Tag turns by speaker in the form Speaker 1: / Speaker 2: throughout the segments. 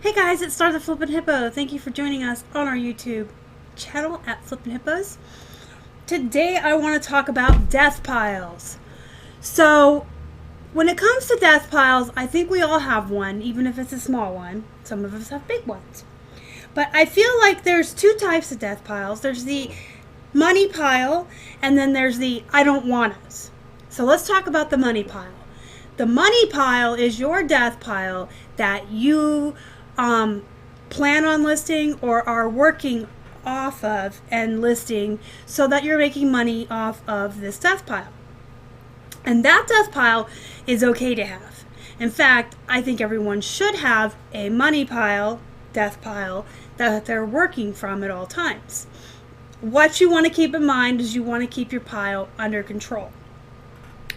Speaker 1: Hey guys, it's Star the Flippin' Hippo. Thank you for joining us on our YouTube channel at Flippin' Hippos. Today I want to talk about death piles. So when it comes to death piles, I think we all have one, even if it's a small one. Some of us have big ones. But I feel like there's two types of death piles. There's the money pile, and then there's the I don't want it. So let's talk about the money pile. The money pile is your death pile that you plan on listing or are working off of and listing so that you're making money off of this death pile. And that death pile is okay to have. In fact, I think everyone should have a money pile, death pile, that they're working from at all times. What you want to keep in mind is you want to keep your pile under control.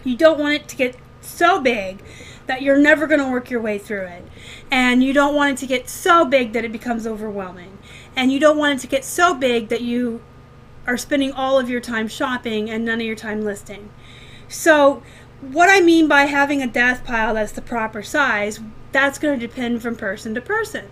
Speaker 1: You don't want it to get so big that you're never going to work your way through it. And you don't want it to get so big that it becomes overwhelming. And you don't want it to get so big that you are spending all of your time shopping and none of your time listing. So what I mean by having a death pile that's the proper size, that's going to depend from person to person.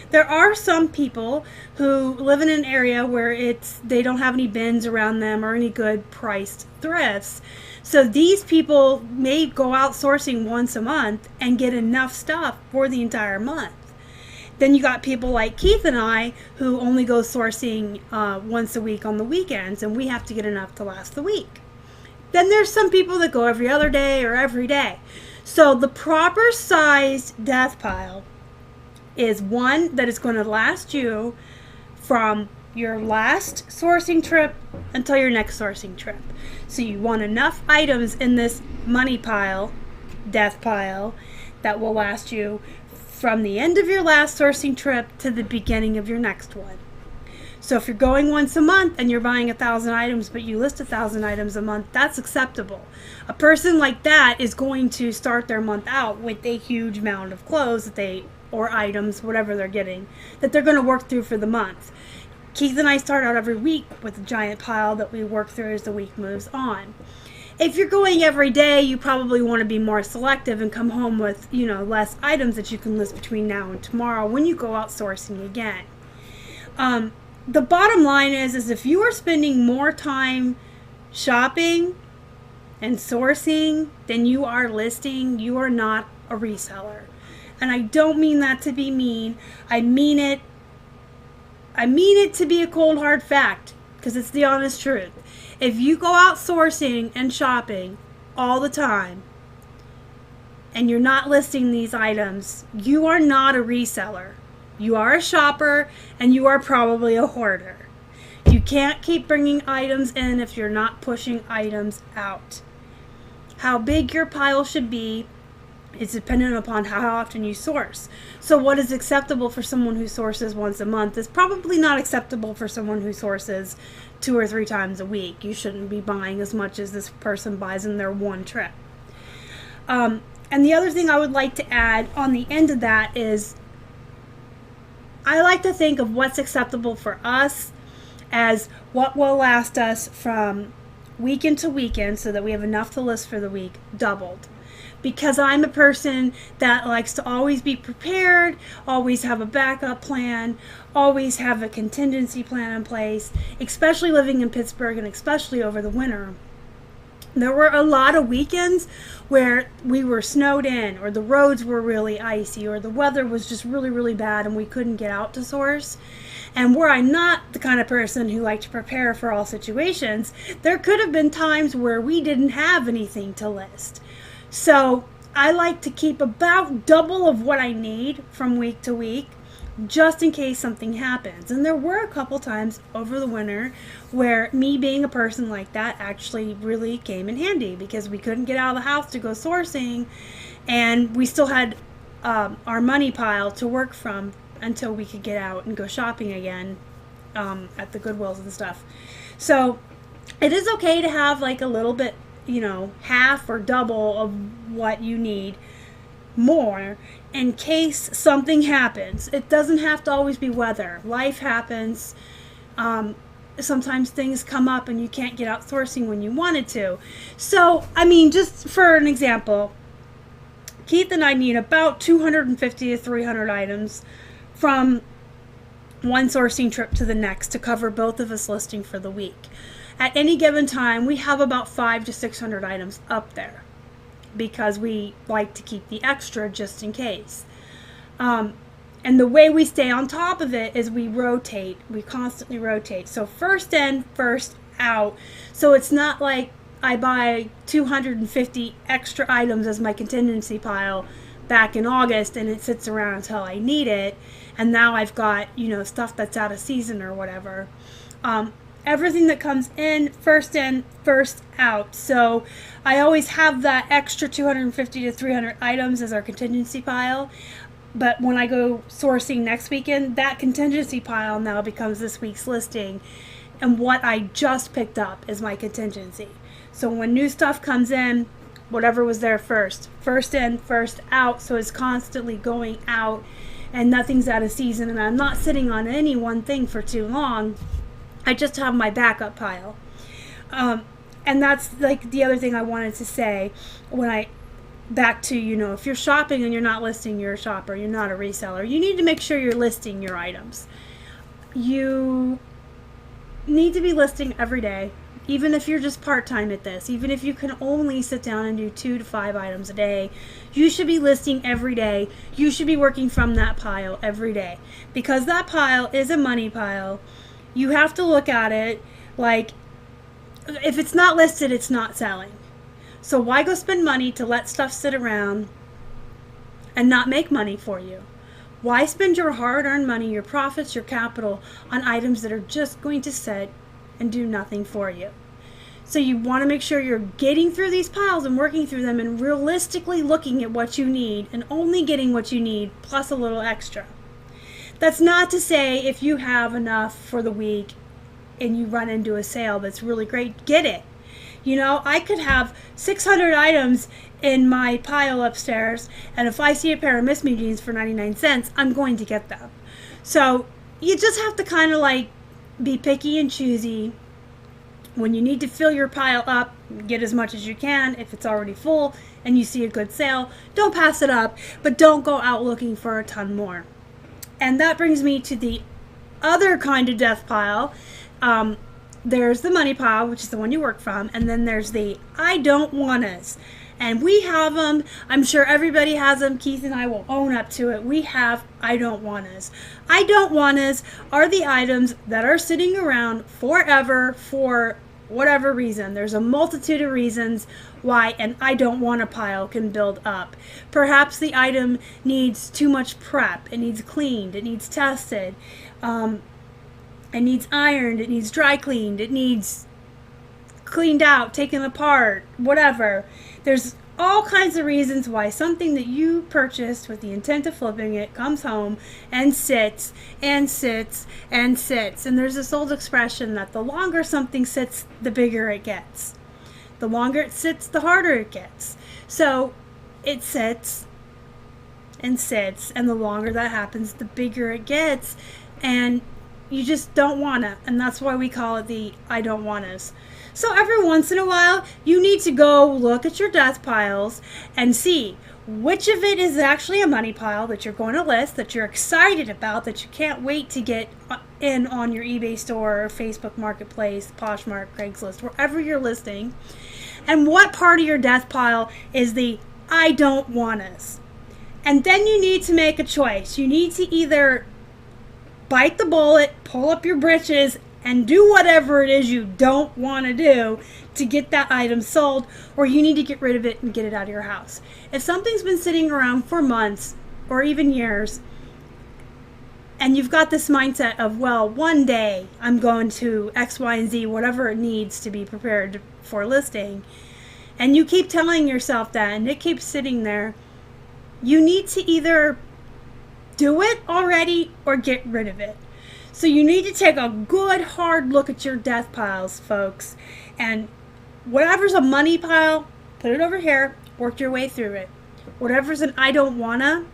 Speaker 1: There are some people who live in an area where they don't have any bins around them or any good priced thrifts. So these people may go out sourcing once a month and get enough stuff for the entire month. Then you got people like Keith and I who only go sourcing once a week on the weekends, and we have to get enough to last the week. Then there's some people that go every other day or every day. So the proper sized death pile is one that is going to last you from your last sourcing trip until your next sourcing trip. So you want enough items in this money pile, death pile, that will last you from the end of your last sourcing trip to the beginning of your next one. So if you're going once a month and you're buying 1,000 items, but you list 1,000 items a month, that's acceptable. A person like that is going to start their month out with a huge amount of clothes or items, whatever they're getting, that they're going to work through for the month. Keith and I start out every week with a giant pile that we work through as the week moves on. If you're going every day, you probably want to be more selective and come home with, less items that you can list between now and tomorrow when you go out sourcing again. The bottom line is if you are spending more time shopping and sourcing than you are listing, you are not a reseller. And I don't mean that to be mean. I mean it to be a cold hard fact, because it's the honest truth. If you go out sourcing and shopping all the time and you're not listing these items, you are not a reseller. You are a shopper, and you are probably a hoarder. You can't keep bringing items in if you're not pushing items out. How big your pile should be is dependent upon how often you source. So what is acceptable for someone who sources once a month is probably not acceptable for someone who sources 2 or 3 times a week. You shouldn't be buying as much as this person buys in their one trip. And the other thing I would like to add on the end of that is I like to think of what's acceptable for us as what will last us from weekend to weekend so that we have enough to list for the week doubled. Because I'm a person that likes to always be prepared, always have a backup plan, always have a contingency plan in place, especially living in Pittsburgh and especially over the winter. There were a lot of weekends where we were snowed in, or the roads were really icy, or the weather was just really, really bad and we couldn't get out to source. And were I not the kind of person who liked to prepare for all situations, there could have been times where we didn't have anything to list. So I like to keep about double of what I need from week to week, just in case something happens. And there were a couple times over the winter where me being a person like that actually really came in handy, because we couldn't get out of the house to go sourcing, and we still had our money pile to work from until we could get out and go shopping again at the Goodwills and stuff. So it is okay to have like a little bit, half or double of what you need more in case something happens. It doesn't have to always be weather. Life happens. Sometimes things come up and you can't get out sourcing when you wanted to. So, just for an example, Keith and I need about 250 to 300 items from one sourcing trip to the next to cover both of us listing for the week. At any given time, we have about 500 to 600 items up there because we like to keep the extra just in case. And the way we stay on top of it is we rotate. We constantly rotate. So first in, first out. So it's not like I buy 250 extra items as my contingency pile back in August and it sits around until I need it. And now I've got, stuff that's out of season or whatever. Everything that comes in, first out. So I always have that extra 250 to 300 items as our contingency pile. But when I go sourcing next weekend, that contingency pile now becomes this week's listing. And what I just picked up is my contingency. So when new stuff comes in, whatever was there first in, first out. So it's constantly going out and nothing's out of season. And I'm not sitting on any one thing for too long. I just have my backup pile. And that's like the other thing I wanted to say back to, if you're shopping and you're not listing, you're a shopper, you're not a reseller. You need to make sure you're listing your items. You need to be listing every day, even if you're just part-time at this, even if you can only sit down and do 2 to 5 items a day, you should be listing every day. You should be working from that pile every day because that pile is a money pile. You have to look at it like if it's not listed, it's not selling. So why go spend money to let stuff sit around and not make money for you? Why spend your hard-earned money, your profits, your capital on items that are just going to sit and do nothing for you? So you want to make sure you're getting through these piles and working through them and realistically looking at what you need and only getting what you need plus a little extra. That's not to say if you have enough for the week and you run into a sale that's really great, get it. I could have 600 items in my pile upstairs, and if I see a pair of Miss Me jeans for 99 cents, I'm going to get them. So you just have to kind of be picky and choosy. When you need to fill your pile up, get as much as you can. If it's already full and you see a good sale, don't pass it up, but don't go out looking for a ton more. And that brings me to the other kind of death pile. There's the money pile, which is the one you work from, and then there's the I don't wannas. And we have them. I'm sure everybody has them. Keith and I will own up to it. We have I don't wannas. I don't wannas are the items that are sitting around forever for whatever reason. There's a multitude of reasons why an I don't wanna pile can build up. Perhaps the item needs too much prep. It needs cleaned. It needs tested. It needs ironed, it needs dry cleaned, it needs cleaned out, taken apart, whatever. There's all kinds of reasons why something that you purchased with the intent of flipping it comes home and sits and sits and sits. And there's this old expression that the longer something sits, the bigger it gets. The longer it sits, the harder it gets. So it sits and sits, and the longer that happens, the bigger it gets. And you just don't wanna, and that's why we call it the I don't wannas. So every once in a while, you need to go look at your death piles and see which of it is actually a money pile that you're going to list, that you're excited about, that you can't wait to get in on your eBay store, or Facebook Marketplace, Poshmark, Craigslist, wherever you're listing, and what part of your death pile is the I don't wannas. And then you need to make a choice. You need to either bite the bullet, pull up your britches, and do whatever it is you don't want to do to get that item sold, or you need to get rid of it and get it out of your house. If something's been sitting around for months or even years, and you've got this mindset of, well, one day I'm going to X, Y, and Z, whatever it needs to be prepared for listing, and you keep telling yourself that and it keeps sitting there, you need to either do it already or get rid of it. So you need to take a good hard look at your death piles, folks, and whatever's a money pile, put it over here, work your way through it. Whatever's an I don't wanna,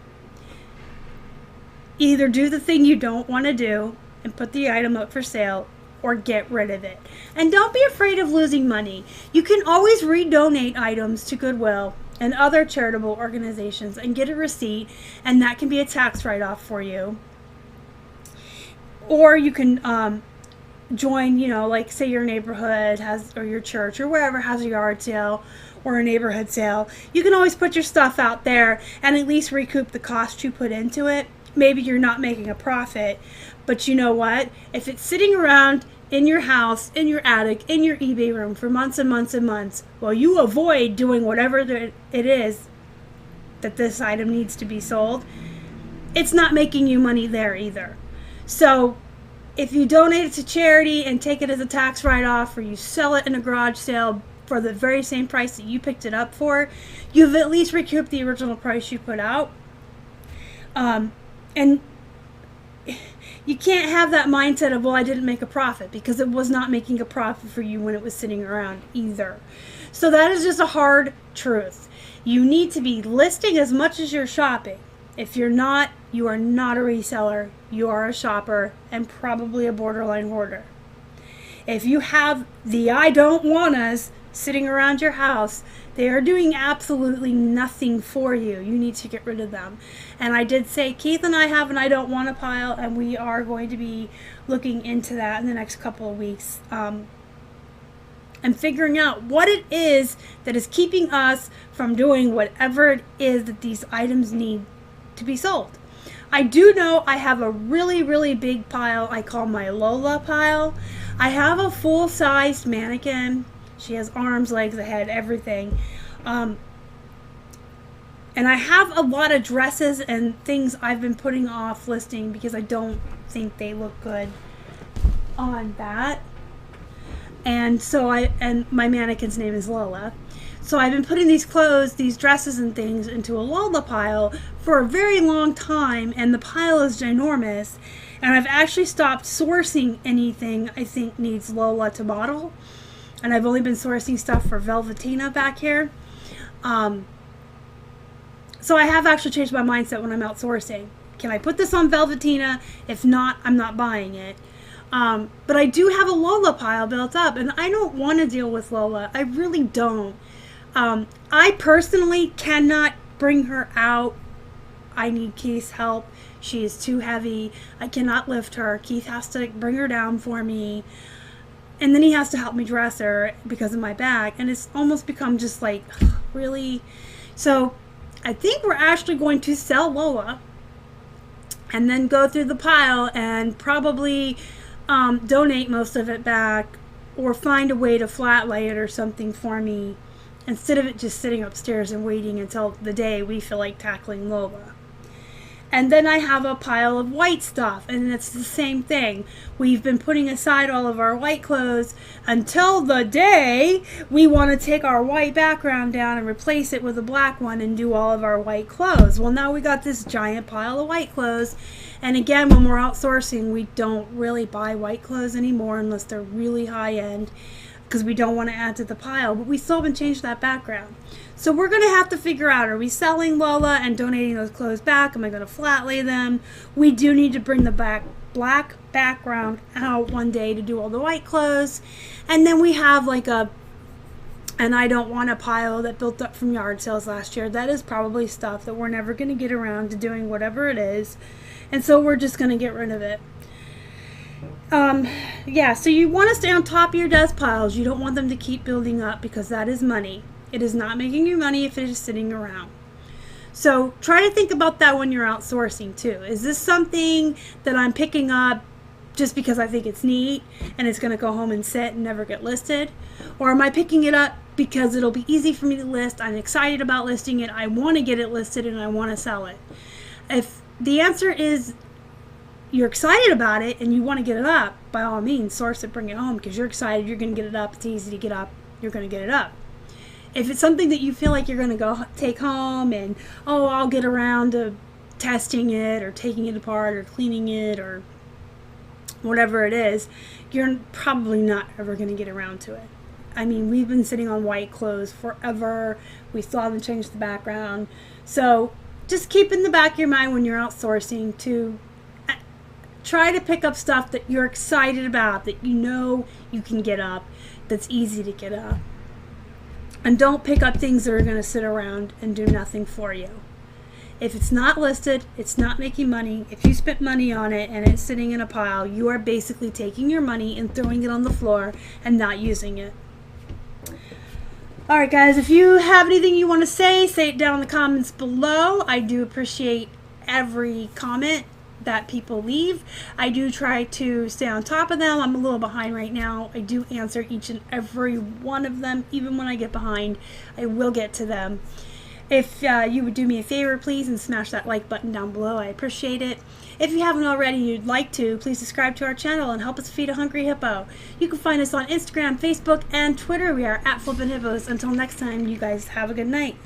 Speaker 1: either do the thing you don't want to do and put the item up for sale, or get rid of it. And don't be afraid of losing money. You can always redonate items to Goodwill and other charitable organizations and get a receipt, and that can be a tax write-off for you. Or you can join, like say your neighborhood has, or your church or wherever has a yard sale or a neighborhood sale. You can always put your stuff out there and at least recoup the cost you put into it. Maybe you're not making a profit, but you know what? If it's sitting around in your house, in your attic, in your eBay room for months and months and months, well, you avoid doing whatever it is that this item needs to be sold, it's not making you money there either. So if you donate it to charity and take it as a tax write-off, or you sell it in a garage sale for the very same price that you picked it up for, you've at least recouped the original price you put out. And you can't have that mindset of, well, I didn't make a profit, because it was not making a profit for you when it was sitting around either. So that is just a hard truth. You need to be listing as much as you're shopping. If you're not, you are not a reseller. You are a shopper, and probably a borderline hoarder. If you have the I don't wannas sitting around your house, they are doing absolutely nothing for you. You need to get rid of them. And I did say Keith and I have an I don't want a pile, and we are going to be looking into that in the next couple of weeks. And figuring out what it is that is keeping us from doing whatever it is that these items need to be sold. I do know I have a really, really big pile I call my Lola pile. I have a full-sized mannequin. She has arms, legs, a head, everything. And I have a lot of dresses and things I've been putting off listing because I don't think they look good on that. And so my mannequin's name is Lola. So I've been putting these clothes, these dresses and things into a Lola pile for a very long time, and the pile is ginormous. And I've actually stopped sourcing anything I think needs Lola to model. And I've only been sourcing stuff for Velvetina back here. So I have actually changed my mindset when I'm outsourcing. Can I put this on Velvetina? If not, I'm not buying it. But I do have a Lola pile built up, and I don't want to deal with Lola. I really don't. I personally cannot bring her out. I need Keith's help. She is too heavy. I cannot lift her. Keith has to bring her down for me. And then he has to help me dress her because of my back. And it's almost become just like, really? So I think we're actually going to sell Lola and then go through the pile and probably donate most of it back, or find a way to flat lay it or something for me, instead of it just sitting upstairs and waiting until the day we feel like tackling Lola. And then I have a pile of white stuff, and it's the same thing. We've been putting aside all of our white clothes until the day we want to take our white background down and replace it with a black one and do all of our white clothes. Well, now we got this giant pile of white clothes. And again, when we're outsourcing, we don't really buy white clothes anymore unless they're really high end, because we don't want to add to the pile, but we still haven't changed that background. So we're going to have to figure out, are we selling Lola and donating those clothes back? Am I going to flat lay them? We do need to bring the black background out one day to do all the white clothes. And then we have like an I don't want a pile that built up from yard sales last year. That is probably stuff that we're never going to get around to doing whatever it is. And so we're just going to get rid of it. Yeah, so you want to stay on top of your desk piles. You don't want them to keep building up, because that is money. It is not making you money if it is sitting around. So try to think about that when you're outsourcing too. Is this something that I'm picking up just because I think it's neat and it's going to go home and sit and never get listed? Or am I picking it up because it'll be easy for me to list, I'm excited about listing it, I want to get it listed, and I want to sell it? If the answer is you're excited about it and you want to get it up, by all means, source it, bring it home, because you're excited, you're going to get it up, it's easy to get up, you're going to get it up. If it's something that you feel like you're going to go take home and, oh, I'll get around to testing it or taking it apart or cleaning it or whatever it is, you're probably not ever going to get around to it. I mean, we've been sitting on white clothes forever. We still haven't changed the background. So just keep in the back of your mind when you're outsourcing to try to pick up stuff that you're excited about, that you know you can get up, that's easy to get up. And don't pick up things that are going to sit around and do nothing for you. If it's not listed, it's not making money. If you spent money on it and it's sitting in a pile, you are basically taking your money and throwing it on the floor and not using it. Alright guys, if you have anything you want to say it down in the comments below. I do appreciate every comment that people leave. I do try to stay on top of them. I'm a little behind right now. I do answer each and every one of them. Even when I get behind, I will get to them. If you would do me a favor, please, and smash that like button down below. I appreciate it. If you haven't already and you'd like to, please subscribe to our channel and help us feed a hungry hippo. You can find us on Instagram, Facebook, and Twitter. We are at Flippin Hippos. Until next time, you guys have a good night.